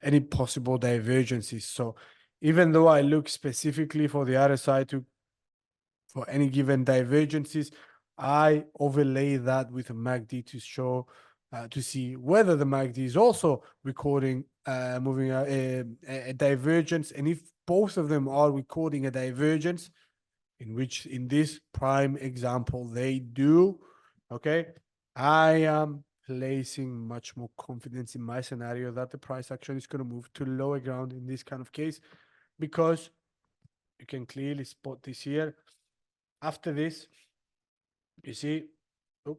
any possible divergences. So even though I look specifically for the RSI for any given divergences, I overlay that with a MACD to show to see whether the MACD is also recording moving a divergence, and if both of them are recording a divergence, in this prime example they do, okay, I am placing much more confidence in my scenario that the price action is going to move to lower ground in this kind of case, because you can clearly spot this here. After this, you see, oh,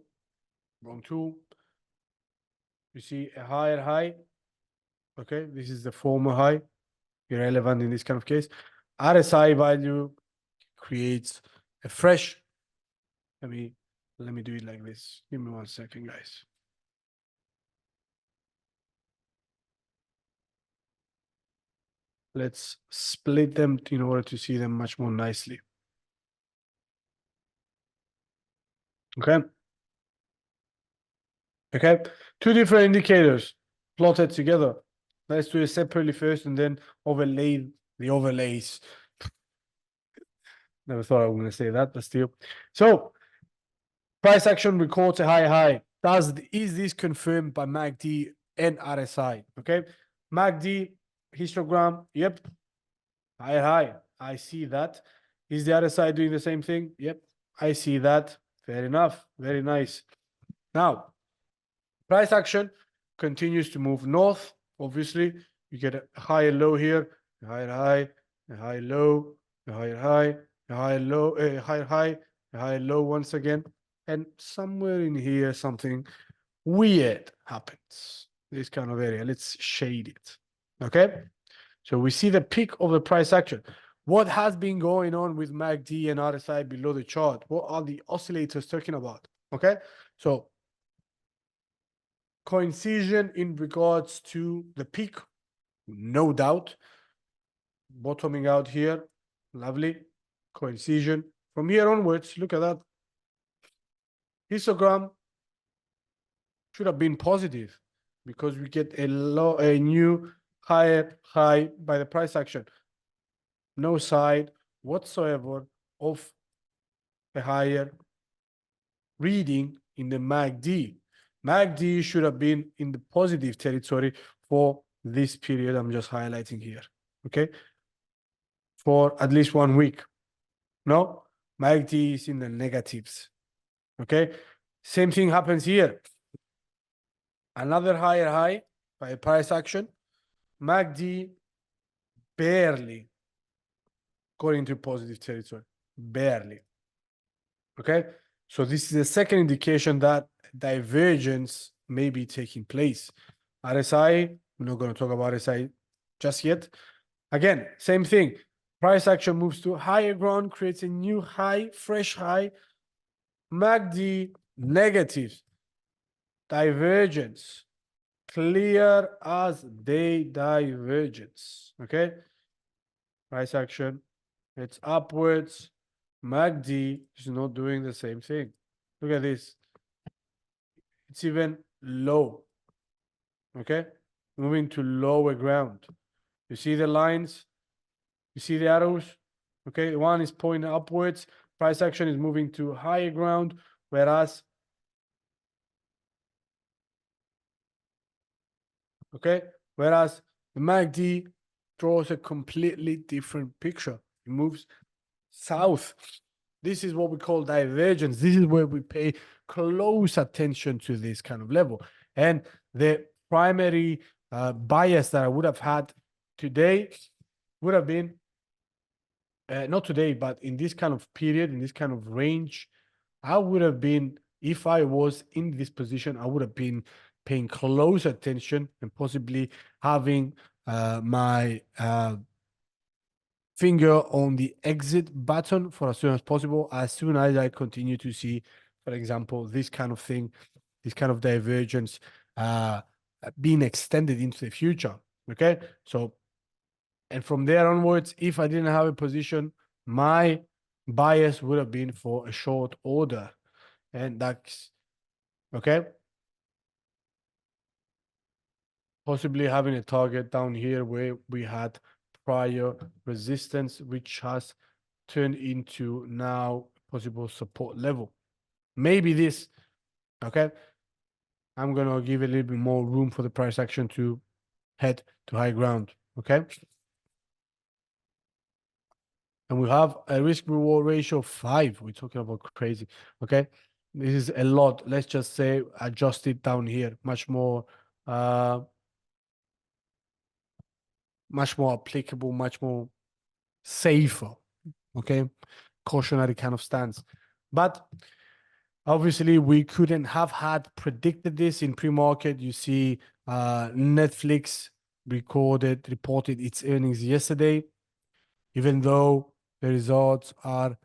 wrong tool. You see a higher high. Okay, this is the former high, irrelevant in this kind of case. RSI value creates a fresh. Let me do it like this. Give me 1 second, guys. Let's split them in order to see them much more nicely. Okay. Okay, two different indicators plotted together. Let's do it separately first and then overlay the overlays. Never thought I was going to say that, but still. So, price action records a high. Is this confirmed by MACD and RSI? Okay, MACD histogram. Yep, high. I see that. Is the RSI doing the same thing? Yep, I see that. Fair enough. Very nice. Now, price action continues to move north. Obviously, you get a higher low here, a higher high, a higher low, a higher high, a higher low, a higher high, a higher low once again. And somewhere in here, something weird happens. This kind of area. Let's shade it. Okay. So we see the peak of the price action. What has been going on with MACD and RSI below the chart? What are the oscillators talking about? Okay. So coincision in regards to the peak, no doubt. Bottoming out here, lovely. Coincision. From here onwards, look at that. Histogram should have been positive because we get a new higher high by the price action. No sign whatsoever of a higher reading in the MACD. MACD should have been in the positive territory for this period I'm just highlighting here, okay? For at least 1 week. No, MACD is in the negatives, okay? Same thing happens here. Another higher high by price action. MACD barely going into positive territory, barely. Okay, so this is the second indication that divergence may be taking place. RSI, we're not going to talk about RSI just yet. Again, same thing. Price action moves to higher ground, creates a new high, fresh high. MACD negative. Divergence. Clear as day divergence. Okay. Price action. It's upwards. MACD is not doing the same thing. Look at this. It's even low. Okay. Moving to lower ground. You see the lines? You see the arrows? Okay. One is pointing upwards. Price action is moving to higher ground, whereas whereas the MACD draws a completely different picture. It moves south. This is what we call divergence. This is where we pay close attention to this kind of level. And the primary bias that I would have had today would have been, not today, but in this kind of period, in this kind of range, I would have been, if I was in this position, I would have been paying close attention and possibly having my finger on the exit button for as soon as possible, as soon as I continue to see, for example, this kind of thing, this kind of divergence being extended into the future. Okay. So, and from there onwards, if I didn't have a position, my bias would have been for a short order. And that's okay. Possibly having a target down here where we had prior resistance, which has turned into now possible support level. Maybe this, okay? I'm going to give a little bit more room for the price action to head to high ground, okay? And we have a risk reward ratio of 5. We're talking about crazy, okay? This is a lot. Let's just say adjust it down here, much more applicable, much more safer, okay? Cautionary kind of stance. But obviously, we couldn't have had predicted this in pre-market. You see, Netflix reported its earnings yesterday, even though the results are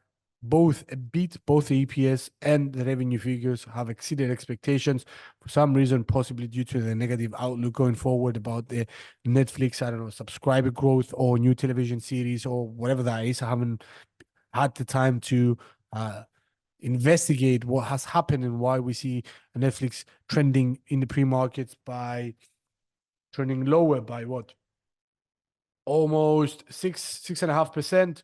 both a beat, both the EPS and the revenue figures have exceeded expectations for some reason, possibly due to the negative outlook going forward about the Netflix, I don't know, subscriber growth or new television series or whatever that is. I haven't had the time to investigate what has happened and why we see Netflix trending in the pre-markets by trending lower by what? Almost 6.5%.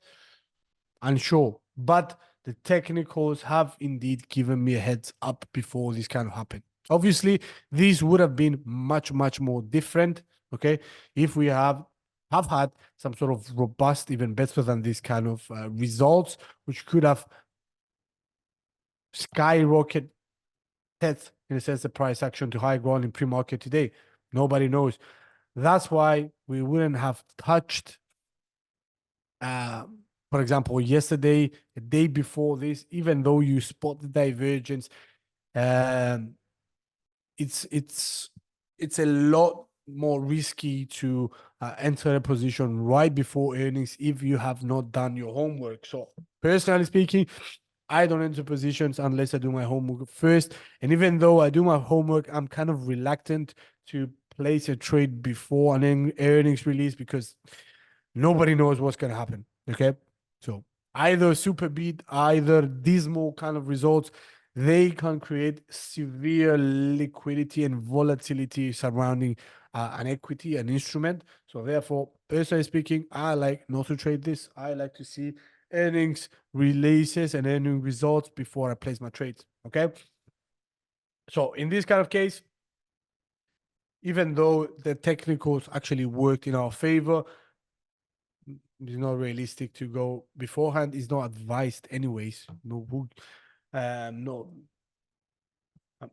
Unsure. But the technicals have indeed given me a heads up before this kind of happened. Obviously, these would have been much, much more different, okay, if we have had some sort of robust, even better than this kind of results, which could have skyrocketed in a sense the price action to high ground in pre-market today. Nobody knows. That's why we wouldn't have touched, for example, yesterday, the day before this, even though you spot the divergence, it's a lot more risky to enter a position right before earnings if you have not done your homework. So personally speaking, I don't enter positions unless I do my homework first. And even though I do my homework, I'm kind of reluctant to place a trade before an earnings release because nobody knows what's going to happen. Okay. So either super beat, either dismal kind of results, they can create severe liquidity and volatility surrounding an equity, an instrument. So therefore, personally speaking, I like not to trade this. I like to see earnings releases and earning results before I place my trades. Okay. So in this kind of case, even though the technicals actually worked in our favor, it's not realistic to go beforehand. It's not advised anyways. No,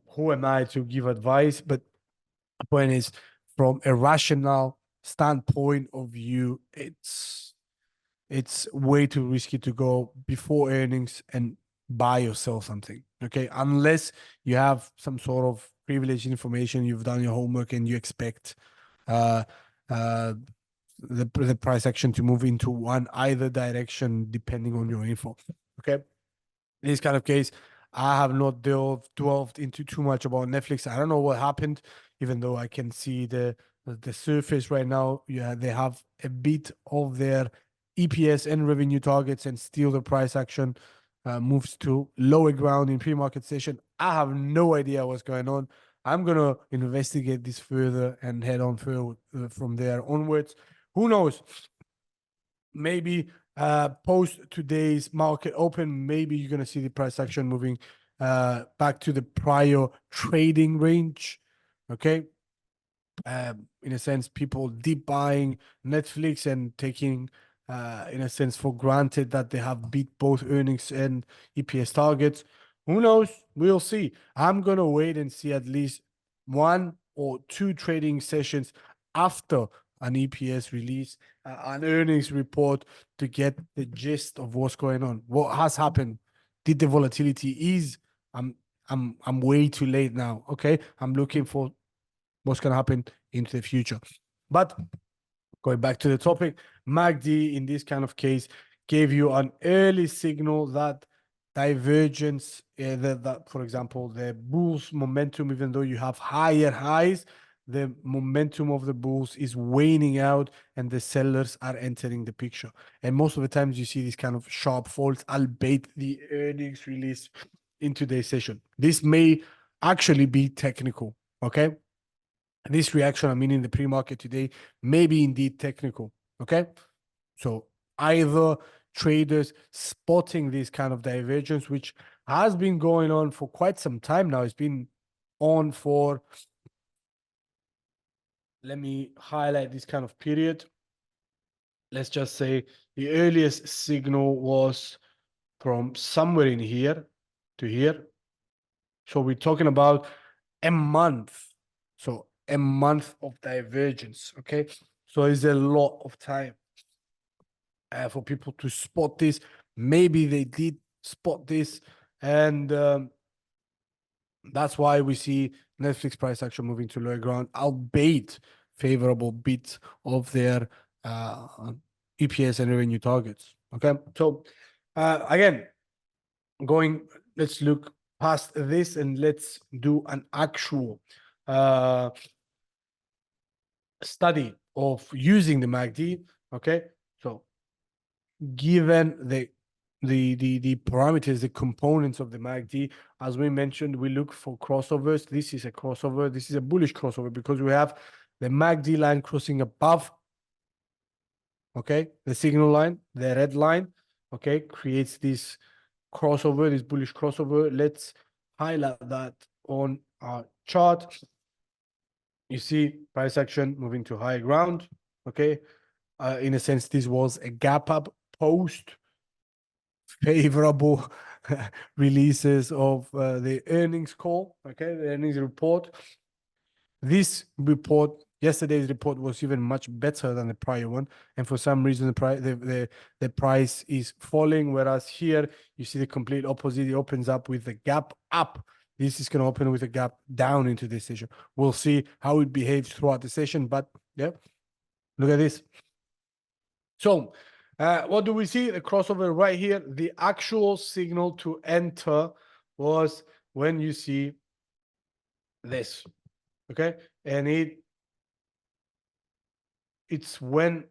who am I to give advice? But the point is, from a rational standpoint of view, it's way too risky to go before earnings and buy or sell something. Okay, unless you have some sort of privileged information, you've done your homework, and you expect uh, uh, the price action to move into one either direction depending on your info. Okay, in this kind of case, I have not delved into too much about Netflix. I don't know what happened, even though I can see the surface right now. Yeah, they have a bit of their EPS and revenue targets, and still the price action moves to lower ground in pre-market session. I have no idea what's going on. I'm gonna investigate this further and head on further from there onwards. Who knows? Maybe post today's market open, maybe you're going to see the price action moving back to the prior trading range. Okay. In a sense, people deep buying Netflix and taking, in a sense, for granted that they have beat both earnings and EPS targets. Who knows? We'll see. I'm going to wait and see at least 1 or 2 trading sessions after an EPS release, an earnings report, to get the gist of what's going on. What has happened? Did the volatility ease? I'm way too late now. Okay. I'm looking for what's going to happen into the future. But going back to the topic, MACD in this kind of case gave you an early signal that divergence, that for example, the bulls momentum, even though you have higher highs, the momentum of the bulls is waning out and the sellers are entering the picture. And most of the times you see these kind of sharp falls, albeit the earnings release in today's session. This may actually be technical, okay? This reaction, I mean, in the pre-market today, may be indeed technical, okay? So either traders spotting this kind of divergence, which has been going on for quite some time now. It's been on for, let me highlight this kind of period. Let's just say the earliest signal was from somewhere in here to here. So we're talking about a month. So a month of divergence, okay? So it's a lot of time for people to spot this. Maybe they did spot this, and that's why we see Netflix price action moving to lower ground, albeit favorable bit of their EPS and revenue targets. Okay, so again, let's look past this and let's do an actual study of using the MACD. Okay, so given the parameters, the components of the MACD, as we mentioned, we look for crossovers. This is a crossover. This is a bullish crossover because we have the MACD line crossing above, okay, the signal line, the red line, okay, creates this crossover, this bullish crossover. Let's highlight that on our chart. You see price action moving to high ground, okay. In a sense, this was a gap up post favorable releases of the earnings call, okay, the earnings report. This report, yesterday's report, was even much better than the prior one, and for some reason the price is falling, whereas here you see the complete opposite. It opens up with a gap up. This is going to open with a gap down into this session. We'll see how it behaves throughout the session, but yeah, look at this. So what do we see? The crossover right here. The actual signal to enter was when you see this, okay? And it's when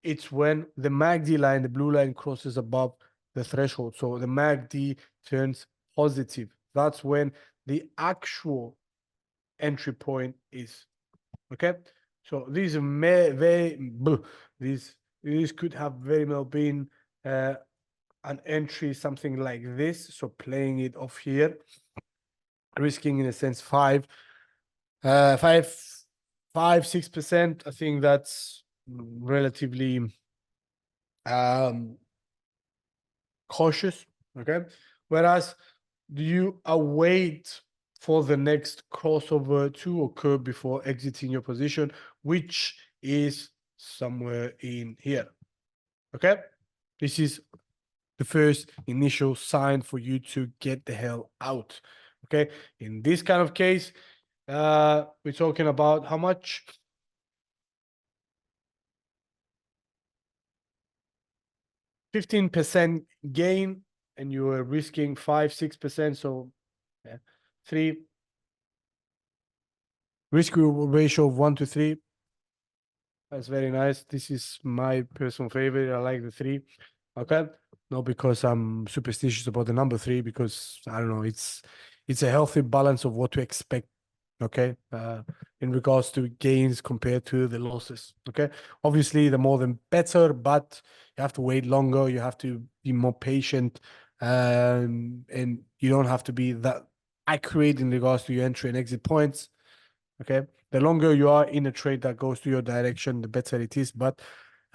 the MACD line, the blue line, crosses above the threshold. So the MACD turns positive. That's when the actual entry point is, okay? So these could have very well been an entry, something like this. So playing it off here, risking in a sense 6%. I think that's relatively cautious. Okay. Whereas, do you await for the next crossover to occur before exiting your position, which is somewhere in here? Okay. This is the first initial sign for you to get the hell out. Okay, in this kind of case, we're talking about how much? 15% gain, and you are risking 5-6%. So, yeah, 3 risk ratio of 1 to 3. That's very nice. This is my personal favorite. I like the 3. Okay, not because I'm superstitious about the number 3, because I don't know. It's a healthy balance of what to expect. Okay, in regards to gains compared to the losses. Okay, obviously the more the better, but you have to wait longer. You have to be more patient, and you don't have to be that accurate in regards to your entry and exit points. Okay, the longer you are in a trade that goes to your direction, the better it is. But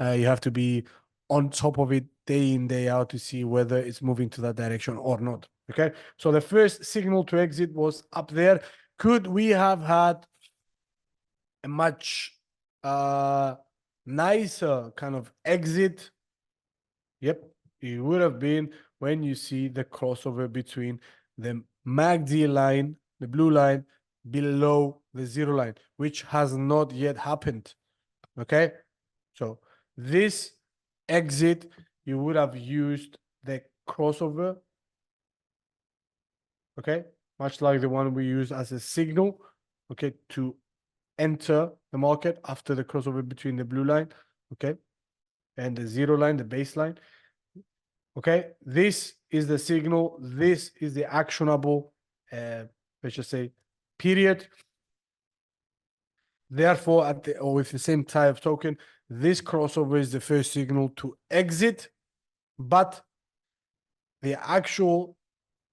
you have to be on top of it day in, day out to see whether it's moving to that direction or not. Okay, so the first signal to exit was up there. Could we have had a much nicer kind of exit? Yep, it would have been when you see the crossover between the MACD line, the blue line, below the 0 line, which has not yet happened. Okay, so this exit, you would have used the crossover. Okay, much like the one we use as a signal, okay, to enter the market after the crossover between the blue line, okay, and the 0 line, the baseline. Okay, this is the signal. This is the actionable, let's just say, period. Therefore, or with the same type of token, this crossover is the first signal to exit, but the actual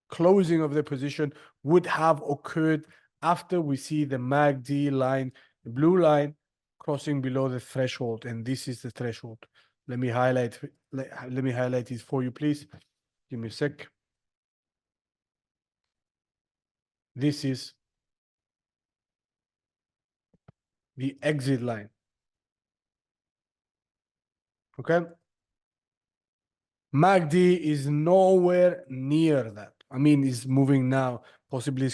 closing of the position would have occurred after we see the MACD line, the blue line, crossing below the threshold, and this is the threshold. Let me highlight it for you, please. Give me a sec. This is the exit line. Okay. MACD is nowhere near that. I mean, it's moving now. Possibly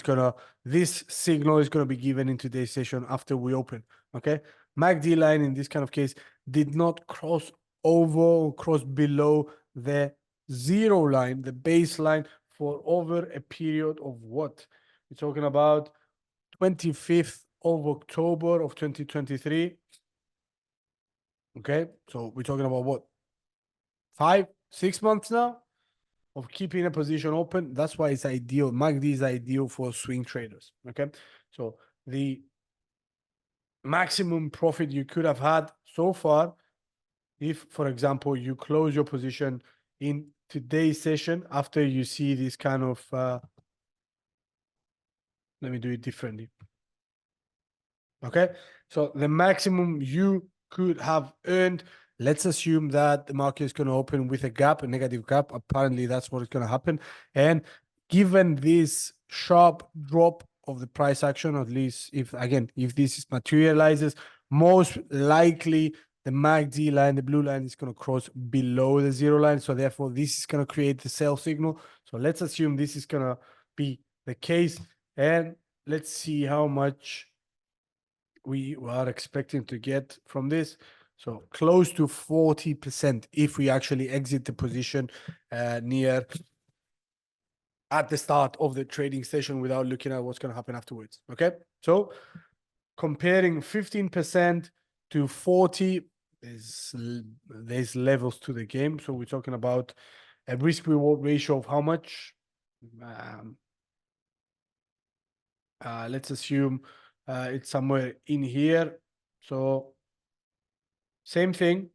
this signal is gonna be given in today's session after we open. Okay. MACD line in this kind of case did not cross over or cross below the 0 line, the baseline, for over a period of what? We're talking about 25th of October of 2023. Okay, so we're talking about what? 5-6 months now of keeping a position open. That's why it's ideal. MACD is ideal for swing traders. Okay, so the maximum profit you could have had so far, if, for example, you close your position in today's session after you see this kind of, let me do it differently. Okay, so the maximum you could have earned, let's assume that the market is going to open with a gap, a negative gap. Apparently, that's what is going to happen. And given this sharp drop of the price action, at least if this materializes, most likely the MACD line, the blue line, is going to cross below the 0 line. So therefore, this is going to create the sell signal. So let's assume this is going to be the case. And let's see how much we are expecting to get from this. So close to 40% if we actually exit the position near at the start of the trading session without looking at what's going to happen afterwards. Okay, so comparing 15% to 40, there's levels to the game. So we're talking about a risk reward ratio of how much? Let's assume it's somewhere in here. So same thing.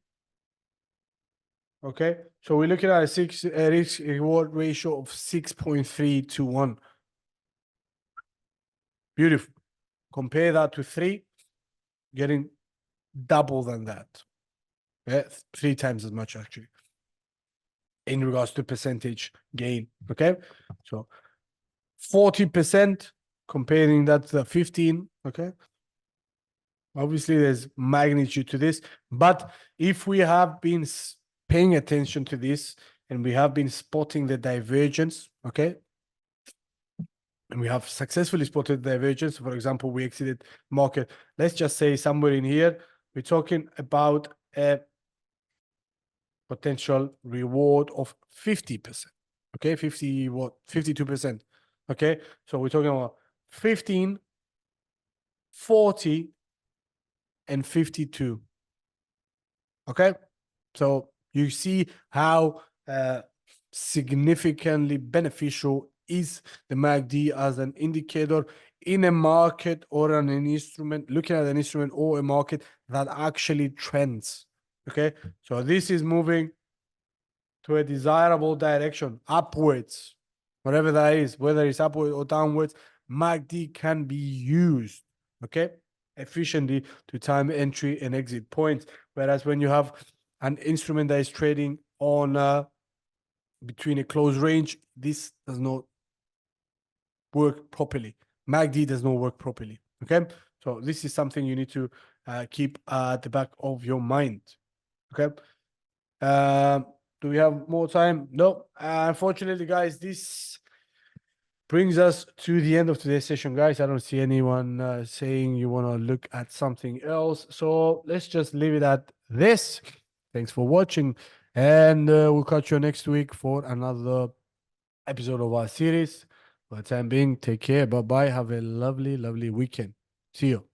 Okay, so we're looking at a risk reward ratio of 6.3 to 1. Beautiful. Compare that to 3, getting double than that. Yeah, 3 times as much actually in regards to percentage gain. Okay, so 40% comparing that to 15. Okay, obviously there's magnitude to this, but if we have been paying attention to this and we have been spotting the divergence, okay? And we have successfully spotted the divergence. For example, we exited market, let's just say somewhere in here. We're talking about a potential reward of 50%. Okay, 50 what? 52%. Okay, so we're talking about 15, 40, and 52. Okay, so you see how significantly beneficial is the MACD as an indicator in a market or an instrument, looking at an instrument or a market that actually trends. Okay, so this is moving to a desirable direction, upwards, whatever that is, whether it's upward or downwards. MACD can be used, okay, efficiently to time entry and exit points. Whereas when you have an instrument that is trading on between a close range, this does not work properly. MACD does not work properly. Okay, so this is something you need to keep at the back of your mind. Okay. Do we have more time? No. Unfortunately, guys, this brings us to the end of today's session, guys. I don't see anyone saying you want to look at something else. So let's just leave it at this. Thanks for watching. And we'll catch you next week for another episode of our series. For the time being, take care. Bye-bye. Have a lovely, lovely weekend. See you.